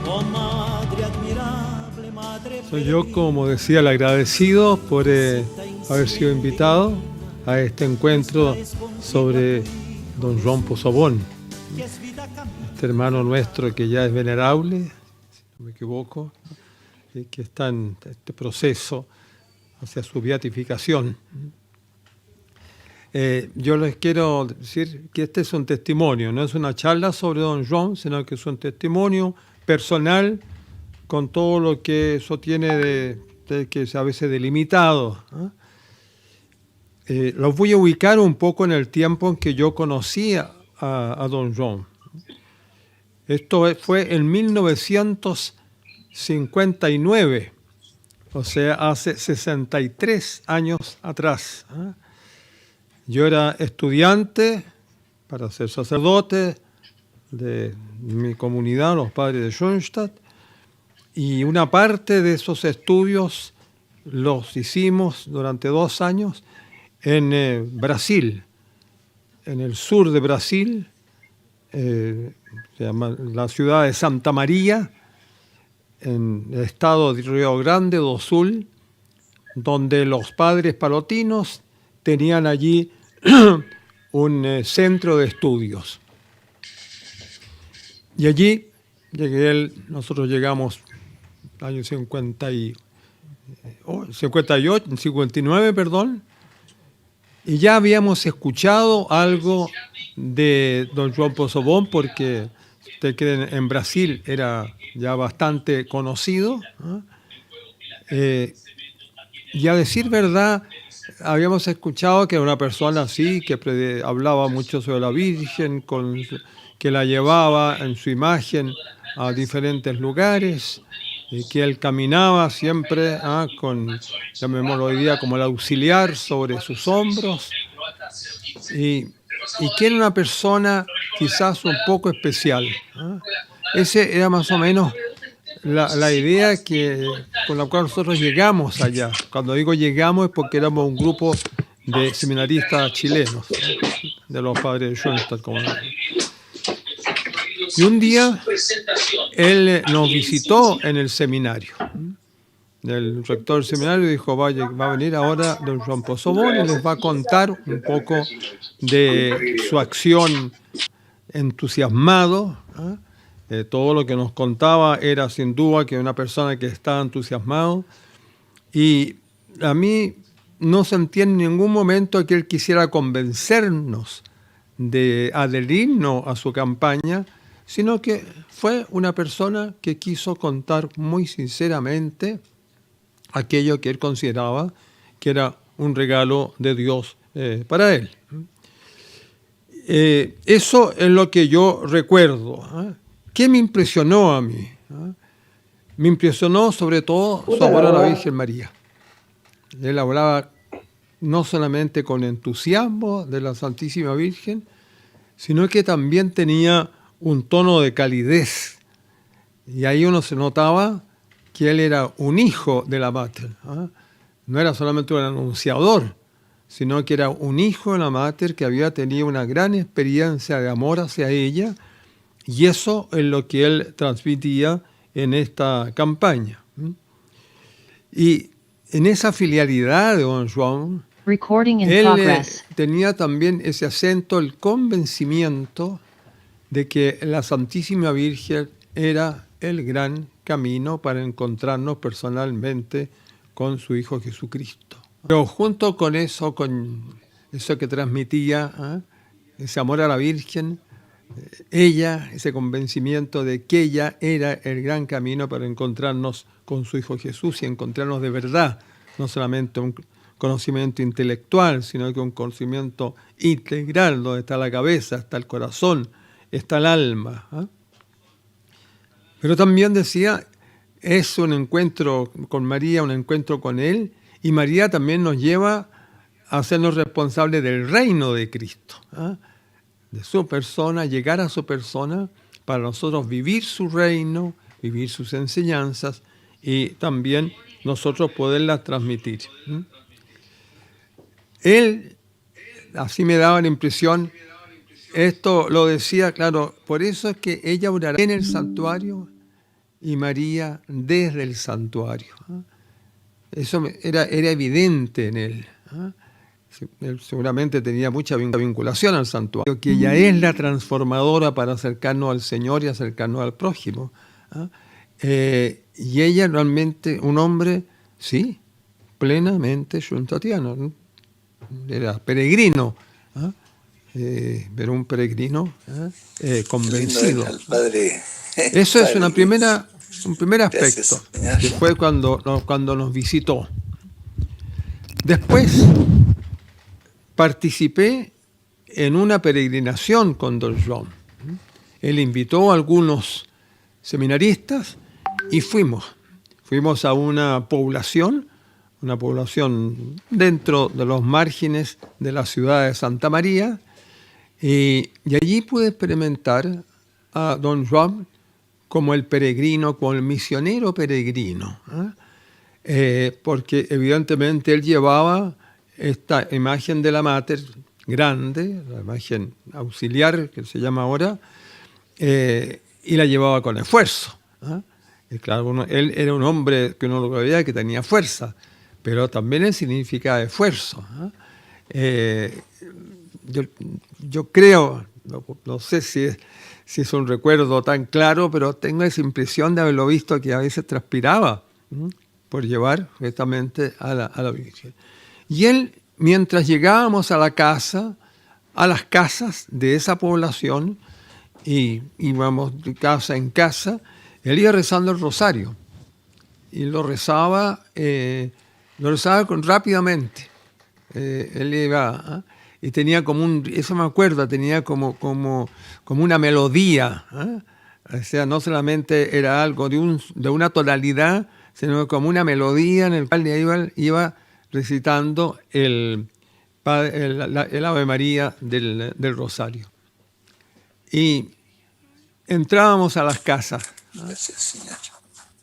Oh madre admirable, madre Soy yo, como decía, el agradecido por haber sido invitado a este encuentro sobre don João Possobón, este hermano nuestro que ya es venerable, si no me equivoco, y que está en este proceso hacia su beatificación. Yo les quiero decir que este es un testimonio, no es una charla sobre don João, sino que es un testimonio personal con todo lo que eso tiene de que es a veces delimitado. Los voy a ubicar un poco en el tiempo en que yo conocí a don João. Esto fue en 1959, o sea, hace 63 años atrás. Yo era estudiante para ser sacerdote de mi comunidad, los padres de Schoenstatt, y una parte de esos estudios los hicimos durante 2 años en Brasil, en el sur de Brasil, se llama la ciudad de Santa María, en el estado de Río Grande do Sul, donde los padres palotinos tenían allí un centro de estudios. Y allí nosotros llegamos año 59, perdón, y ya habíamos escuchado algo de don João Possobón, porque usted cree, en Brasil era ya bastante conocido, y a decir verdad, habíamos escuchado que era una persona así, que hablaba mucho sobre la Virgen, que la llevaba en su imagen a diferentes lugares, y que él caminaba siempre con, llamémoslo hoy día, como el auxiliar sobre sus hombros, y que era una persona quizás un poco especial. Ese era más o menos la idea con la cual nosotros llegamos allá. Cuando digo llegamos es porque éramos un grupo de seminaristas chilenos, de los padres de Schoenstatt. Y un día él nos visitó en el seminario. El rector del seminario dijo, va a venir ahora don João Possobón y les va a contar un poco de su acción entusiasmado. Todo lo que nos contaba era sin duda que una persona que estaba entusiasmado, y a mí no sentí en ningún momento que él quisiera convencernos de adherirnos a su campaña, sino que fue una persona que quiso contar muy sinceramente aquello que él consideraba que era un regalo de Dios para él. Eso es lo que yo recuerdo. ¿Qué me impresionó a mí? Me impresionó sobre todo su amor a la Virgen María. Él hablaba no solamente con entusiasmo de la Santísima Virgen, sino que también tenía un tono de calidez. Y ahí uno se notaba que él era un hijo de la Mater. No era solamente un anunciador, sino que era un hijo de la Mater que había tenido una gran experiencia de amor hacia ella, y eso es lo que él transmitía en esta campaña. Y en esa filialidad de don João, él tenía también ese acento, el convencimiento de que la Santísima Virgen era el gran camino para encontrarnos personalmente con su Hijo Jesucristo. Pero junto con eso que transmitía, ese amor a la Virgen, ese convencimiento de que ella era el gran camino para encontrarnos con su Hijo Jesús y encontrarnos de verdad, no solamente un conocimiento intelectual, sino que un conocimiento integral, donde está la cabeza, está el corazón, está el alma. Pero también decía, es un encuentro con María, un encuentro con Él, y María también nos lleva a hacernos responsables del reino de Cristo, de su persona, llegar a su persona, para nosotros vivir su reino, vivir sus enseñanzas, y también nosotros poderlas transmitir. Él, así me daba la impresión, esto lo decía, claro, por eso es que ella orará en el santuario y María desde el santuario. Eso era evidente en él. Él seguramente tenía mucha vinculación al santuario, que ella es la transformadora para acercarnos al Señor y acercarnos al prójimo. Y ella realmente, un hombre, sí, plenamente shuntatiano, era peregrino, pero un peregrino convencido. Padre. Eso es un primer Gracias, aspecto, Señor. que fue cuando nos visitó. Después participé en una peregrinación con Don John. Él invitó a algunos seminaristas y fuimos a una población dentro de los márgenes de la ciudad de Santa María, y allí pude experimentar a Don Juan como el peregrino, como el misionero peregrino, porque evidentemente él llevaba esta imagen de la Mater grande, la imagen auxiliar que se llama ahora, y la llevaba con esfuerzo. Y claro, él era un hombre que uno lo veía que tenía fuerza, pero también él significa esfuerzo. Yo creo, no sé si es un recuerdo tan claro, pero tengo esa impresión de haberlo visto, que a veces transpiraba por llevar justamente a la Virgen. Y él, mientras llegábamos a las casas de esa población, y íbamos de casa en casa, él iba rezando el rosario. Y lo rezaba rápidamente. Él iba, y tenía eso me acuerdo, tenía como una melodía. O sea, no solamente era algo de una tonalidad, sino como una melodía en el cual iba recitando el Ave María del Rosario. Y entrábamos a las casas. Gracias, Señor.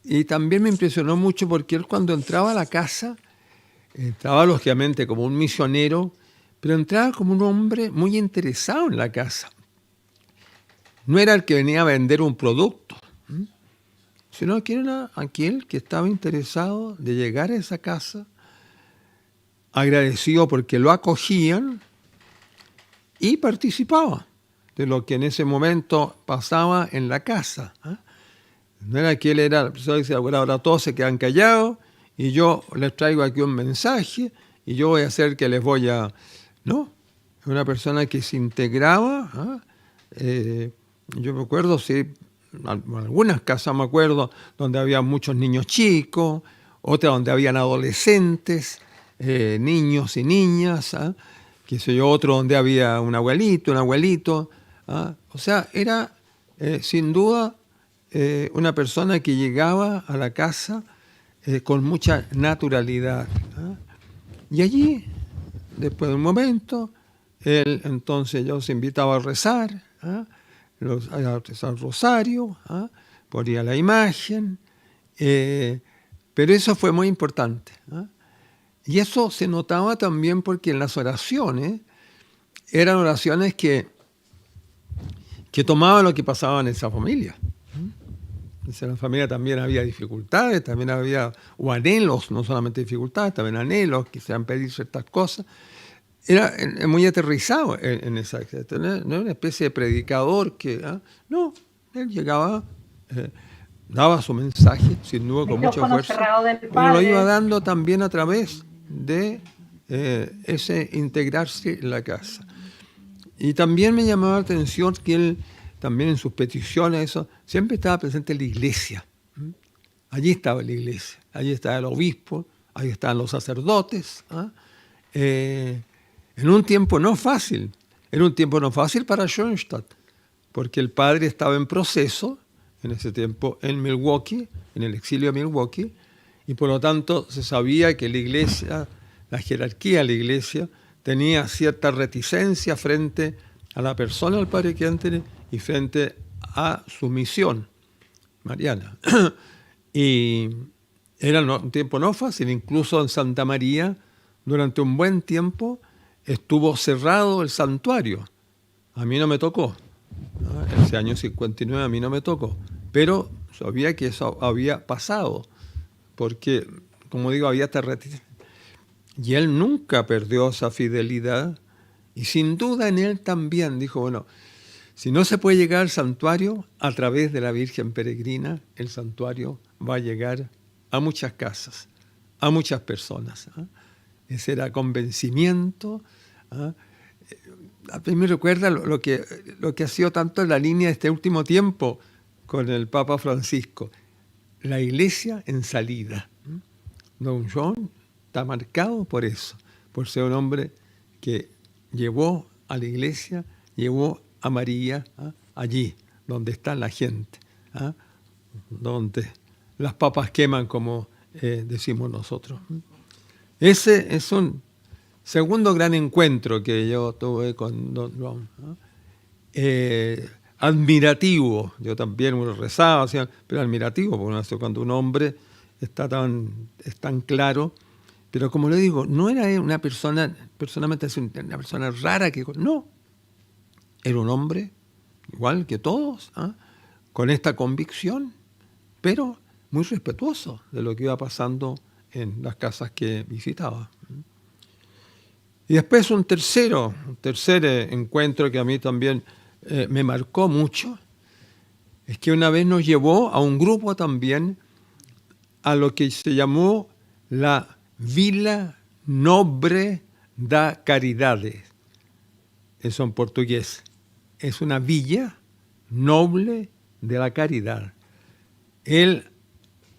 Y también me impresionó mucho porque él, cuando entraba a la casa, entraba lógicamente como un misionero, pero entraba como un hombre muy interesado en la casa. No era el que venía a vender un producto, sino que era aquel que estaba interesado de llegar a esa casa, agradecido porque lo acogían, y participaba de lo que en ese momento pasaba en la casa. No era que él era la persona que decía, ahora todos se quedan callados y yo les traigo aquí un mensaje y yo voy a hacer que les voy a... No, es una persona que se integraba. Yo me acuerdo, sí, en algunas casas me acuerdo, donde había muchos niños chicos, otras donde habían adolescentes, niños y niñas, qué sé yo, otro donde había un abuelito. O sea, era sin duda una persona que llegaba a la casa con mucha naturalidad. Y allí, después de un momento, él entonces yo se invitaba a rezar, a rezar el rosario, ponía la imagen, pero eso fue muy importante. Y eso se notaba también porque en las oraciones eran oraciones que tomaban lo que pasaba en esa familia. En la familia también había dificultades, también había anhelos, no solamente dificultades, también anhelos, quisieran pedir ciertas cosas. Era muy aterrizado en esa. No era una especie de predicador que... No, él llegaba, daba su mensaje, sin duda, con mucho esfuerzo, pero lo iba dando también a través de ese integrarse en la casa. Y también me llamaba la atención que él, también en sus peticiones, eso, siempre estaba presente en la iglesia. Allí estaba la iglesia, allí estaba el obispo, ahí estaban los sacerdotes. En un tiempo no fácil, para Schoenstatt, porque el padre estaba en proceso, en ese tiempo, en Milwaukee, en el exilio de Milwaukee, y por lo tanto se sabía que la iglesia, la jerarquía de la iglesia, tenía cierta reticencia frente a la persona del padre Kentenich y frente a su misión mariana. Y era un tiempo no fácil, incluso en Santa María, durante un buen tiempo, estuvo cerrado el santuario. A mí no me tocó. Ese año 59 a mí no me tocó. Pero sabía que eso había pasado, porque, como digo, había terremotos. Y él nunca perdió esa fidelidad, y sin duda en él también dijo, bueno, si no se puede llegar al santuario a través de la Virgen Peregrina, el santuario va a llegar a muchas casas, a muchas personas. Ese era convencimiento. A mí me recuerda lo que ha sido tanto la línea de este último tiempo con el Papa Francisco. La iglesia en salida. Don John está marcado por eso, por ser un hombre que llevó a la iglesia, llevó a María allí, donde está la gente, donde las papas queman, como decimos nosotros. Ese es un segundo gran encuentro que yo tuve con Don Juan. Admirativo, yo también rezaba, pero admirativo, porque cuando un hombre es tan claro, pero como le digo, no era una persona, personalmente una persona rara, no, era un hombre igual que todos, con esta convicción, pero muy respetuoso de lo que iba pasando en las casas que visitaba. Y después un tercer encuentro que a mí también me marcó mucho, es que una vez nos llevó a un grupo también a lo que se llamó la Vila Nobre da Caridade. Eso en portugués. Es una villa noble de la caridad. Él,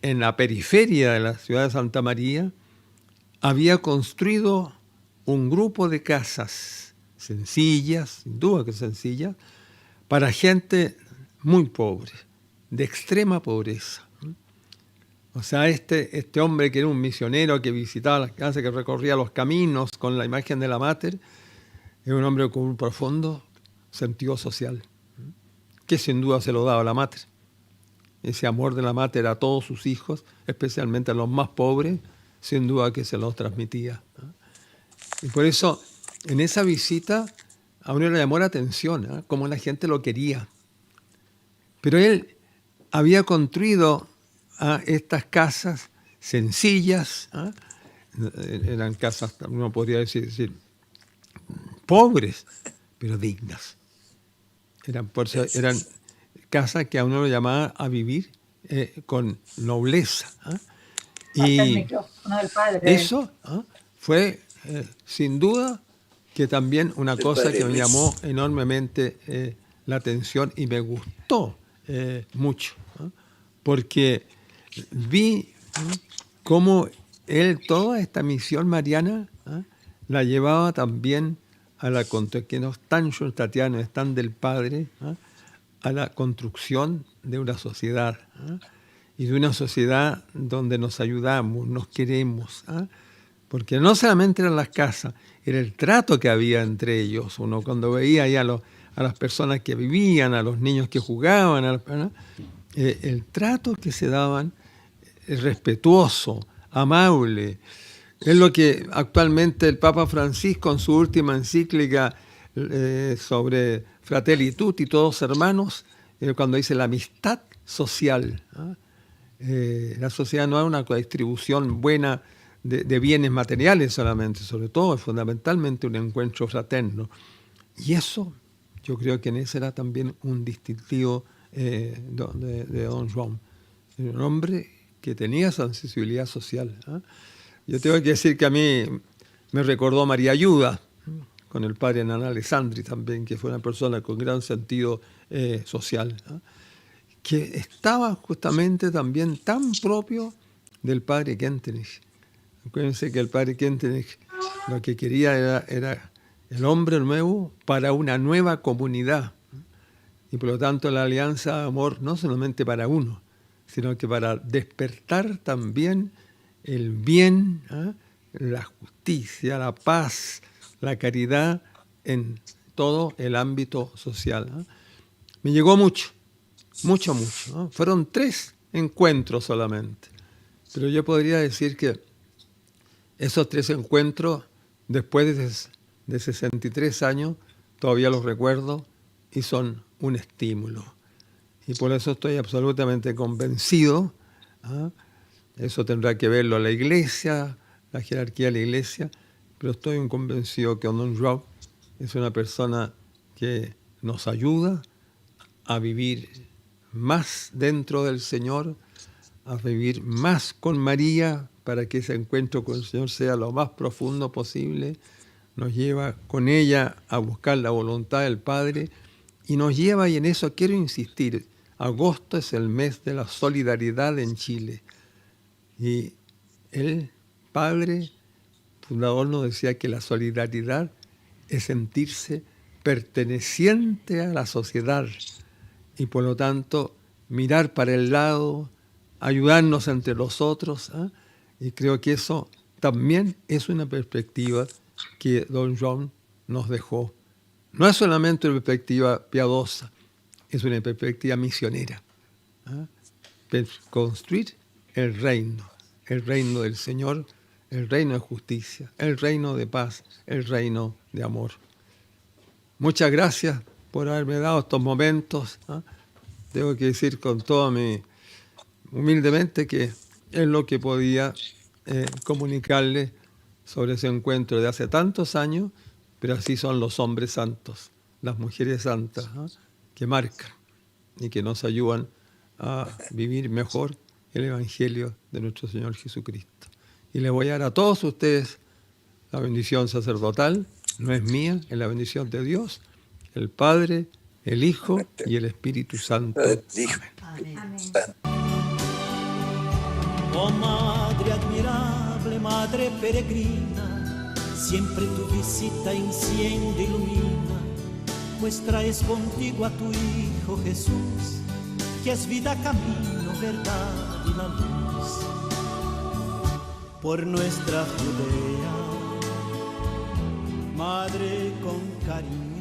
en la periferia de la ciudad de Santa María, había construido un grupo de casas sencillas, sin duda que sencillas, para gente muy pobre, de extrema pobreza. O sea, este hombre que era un misionero que visitaba las casas, que recorría los caminos con la imagen de la Mater, es un hombre con un profundo sentido social, que sin duda se lo daba la Mater. Ese amor de la Mater a todos sus hijos, especialmente a los más pobres, sin duda que se los transmitía. Y por eso, en esa visita, a uno le llamó la atención, cómo la gente lo quería. Pero él había construido estas casas sencillas, eran casas, uno podría decir pobres, pero dignas. Eran casas que a uno lo llamaba a vivir con nobleza. Y eso fue, sin duda, que también una cosa que me llamó enormemente la atención y me gustó mucho, porque vi cómo él toda esta misión mariana la llevaba también a la que no están Tatiana, están del Padre, a la construcción de una sociedad, y de una sociedad donde nos ayudamos, nos queremos, porque no solamente eran las casas, era el trato que había entre ellos. Uno cuando veía ahí a las personas que vivían, a los niños que jugaban, el trato que se daban, respetuoso, amable. Es lo que actualmente el Papa Francisco en su última encíclica sobre Fratelli Tutti, todos hermanos, cuando dice la amistad social. La sociedad no es una distribución buena de bienes materiales solamente, sobre todo, es fundamentalmente un encuentro fraterno. Y eso, yo creo que en ese era también un distintivo de Don Juan. Un hombre que tenía esa sensibilidad social. Yo tengo que decir que a mí me recordó María Ayuda, con el padre Nan Alessandri también, que fue una persona con gran sentido social, que estaba justamente también tan propio del padre Kentenich. Acuérdense que el padre Kentenich lo que quería era el hombre nuevo para una nueva comunidad, y por lo tanto la alianza de amor no solamente para uno, sino que para despertar también el bien, la justicia, la paz, la caridad en todo el ámbito social. Me llegó mucho. Fueron 3 encuentros solamente, pero yo podría decir que esos 3 encuentros, después de 63 años, todavía los recuerdo y son un estímulo. Y por eso estoy absolutamente convencido. ¿Ah? Eso tendrá que verlo la Iglesia, la jerarquía de la Iglesia, pero estoy convencido que Don Rob es una persona que nos ayuda a vivir más dentro del Señor, a vivir más con María para que ese encuentro con el Señor sea lo más profundo posible. Nos lleva con ella a buscar la voluntad del Padre y nos lleva, y en eso quiero insistir, agosto es el mes de la solidaridad en Chile. Y el Padre fundador nos decía que la solidaridad es sentirse perteneciente a la sociedad y por lo tanto mirar para el lado, ayudarnos entre los otros. ¿Eh? Y creo que eso también es una perspectiva que Don John nos dejó. No es solamente una perspectiva piadosa, es una perspectiva misionera. ¿Eh? Construir el reino del Señor, el reino de justicia, el reino de paz, el reino de amor. Muchas gracias por haberme dado estos momentos. ¿Eh? Tengo que decir con todo humildemente que es lo que podía comunicarle sobre ese encuentro de hace tantos años, pero así son los hombres santos, las mujeres santas, ¿eh? Que marcan y que nos ayudan a vivir mejor el Evangelio de nuestro Señor Jesucristo. Y le voy a dar a todos ustedes la bendición sacerdotal, no es mía, es la bendición de Dios, el Padre, el Hijo y el Espíritu Santo. Amén. Oh Madre admirable, Madre peregrina, siempre tu visita enciende, ilumina, pues traes contigo a tu Hijo Jesús, que es vida, camino, verdad y la luz. Por nuestra Judea, Madre con cariño,